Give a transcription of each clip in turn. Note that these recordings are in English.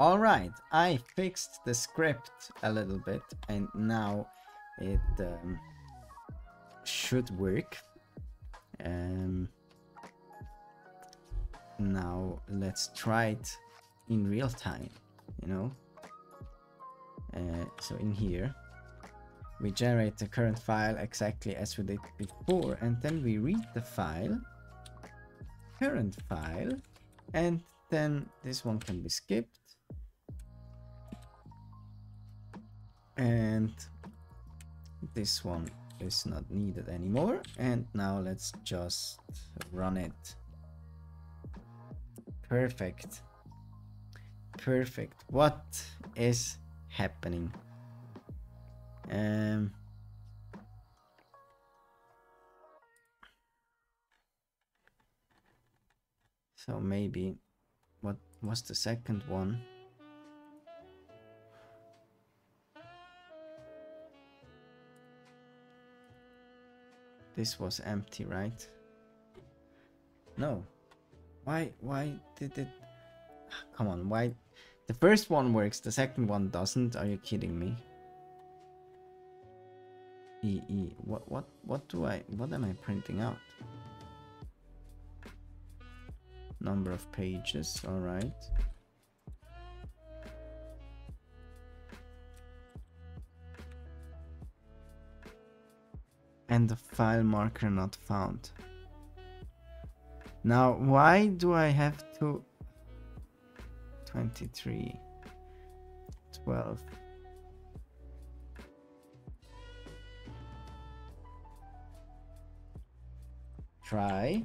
All right, I fixed the script a little bit and now it should work. Now let's try it in real time, you know. So in here we generate the current file exactly as we did before, and then we read the file, current file, and then this one can be skipped, and this one is not needed anymore. And now let's just run it. Perfect. Perfect. What is happening? So maybe what was the second one? This was empty, right? No. Why did it? Come on, why? The first one works, the second one doesn't. Are you kidding me? What am I printing out? Number of pages, all right. And the file marker not found. Now, why do I have to 23 12? Try.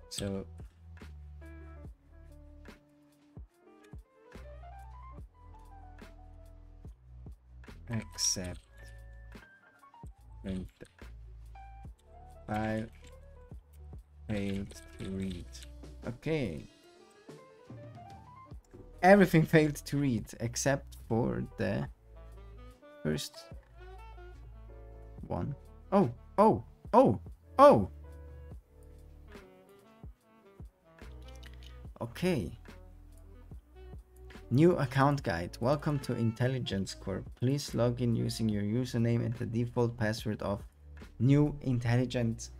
So accept print file failed to read. Okay. Everything failed to read except for the first one. Oh. Okay. New account guide. Welcome to Intelligence Corp. Please log in using your username and the default password of new Intelligence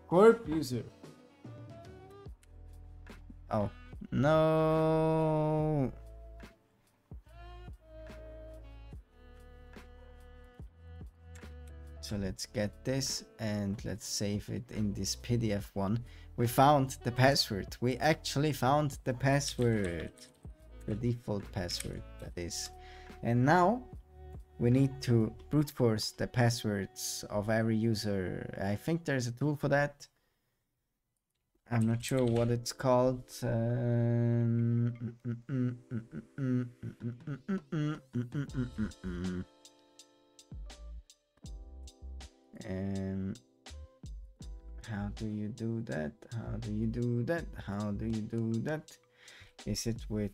Corp user. Oh, no. So let's get this and let's save it in this PDF one. We found the password. We actually found the password. The default password, that is. And now we need to brute force the passwords of every user. I think there's a tool for that. I'm not sure what it's called. How do you do that? How do you do that? How do you do that? Is it with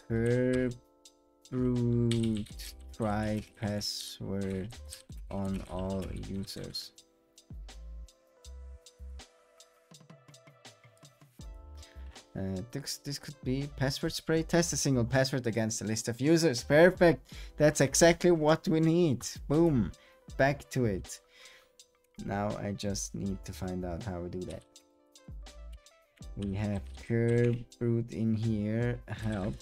brute try password on all users? This could be password spray. Test a single password against a list of users. Perfect. That's exactly what we need. Boom. Back to it. Now I just need to find out how we do that. We have brute in here, help.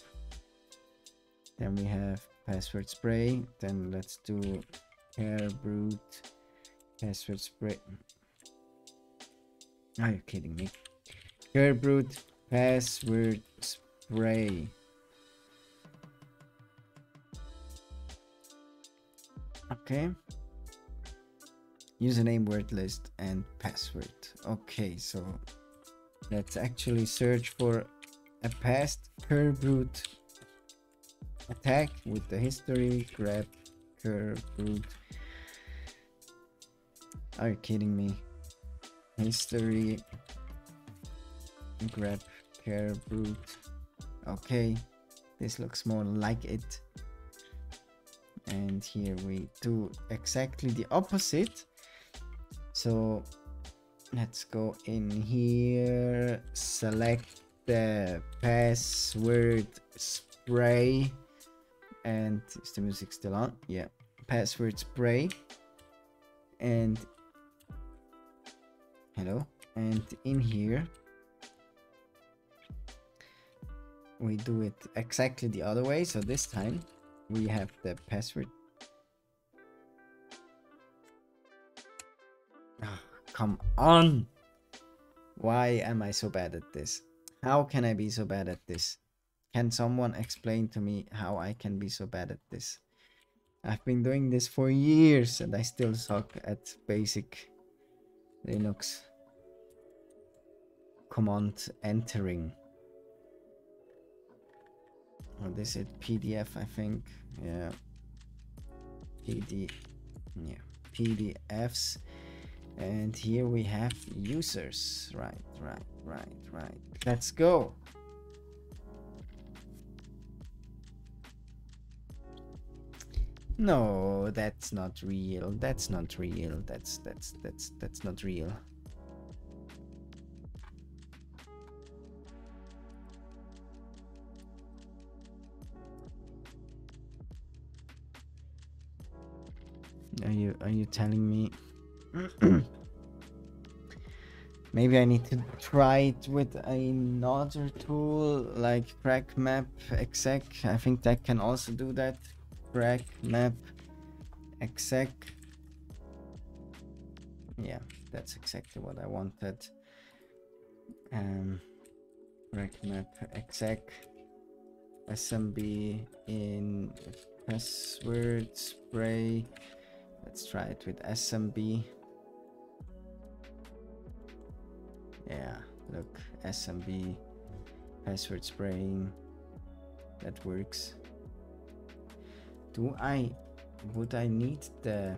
Then we have password spray. Then let's do brute password spray. Are you kidding me? Brute password spray. Okay. Username, word list, and password. Okay, so let's actually search for a past brute attack with the history. Grab brute. Are you kidding me? History. Grab brute. Okay, this looks more like it. And here we do exactly the opposite. So Let's go in here, select the password spray, and is the music still on? Yeah, password spray, and hello, and in here we do it exactly the other way. So this time we have the password. Oh, come on! Why am I so bad at this? How can I be so bad at this? Can someone explain to me how I can be so bad at this? I've been doing this for years and I still suck at basic Linux command entering. What is it? PDF, I think. Yeah. PDFs. And here we have users. Right. Let's go. No, that's not real. That's not real. That's not real. Are you telling me? Maybe I need to try it with another tool like crackmap exec. I think that can also do that. Crackmap exec. Yeah, that's exactly what I wanted. Crackmap exec SMB in password spray. Let's try it with SMB. Yeah, look, SMB password spraying. That works. Would I need the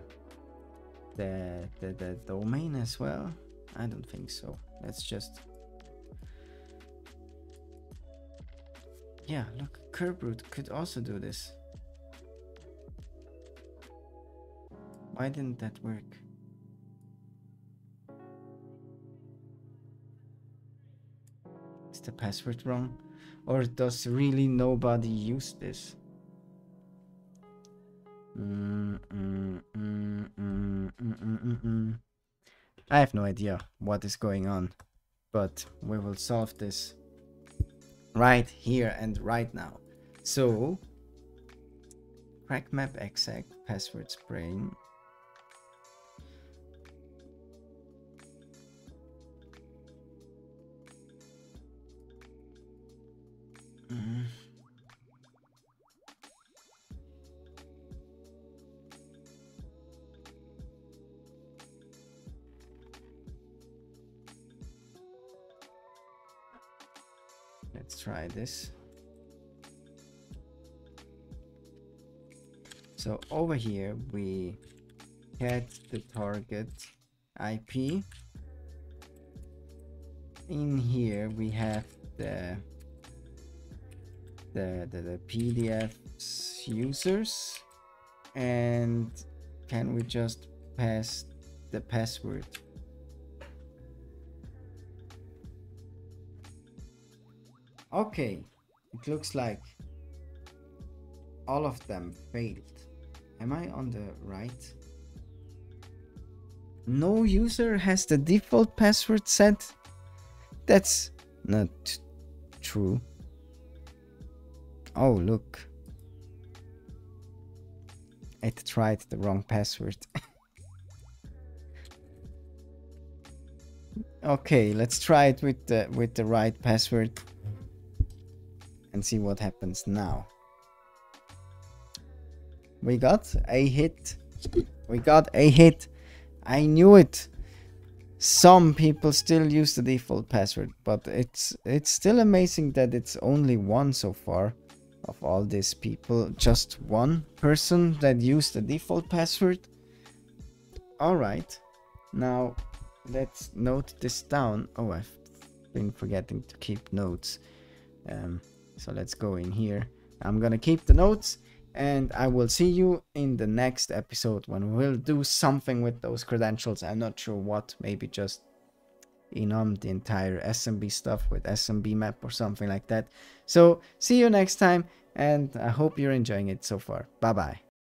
domain as well? I don't think so. Let's just, yeah, look, Kerberoot could also do this. Why didn't that work? Is the password wrong? Or does really nobody use this? I have no idea what is going on, but we will solve this right here and right now. So, crackmap exec password spraying. Let's try this. So over here we get the target IP. In here we have the PDF users, and can we just pass the password? Okay, it looks like all of them failed. Am I on the right? No user has the default password set. That's not true. Oh, look. I tried the wrong password. Okay, let's try it with the right password and see what happens now. We got a hit. We got a hit. I knew it. Some people still use the default password, but it's still amazing that it's only one so far of all these people. Just one person that used the default password. All right. Now let's note this down. Oh, I've been forgetting to keep notes. So let's go in here. I'm gonna keep the notes, and I will see you in the next episode when we'll do something with those credentials. I'm not sure what, maybe just enum the entire SMB stuff with SMB map or something like that. So see you next time, and I hope you're enjoying it so far. Bye bye.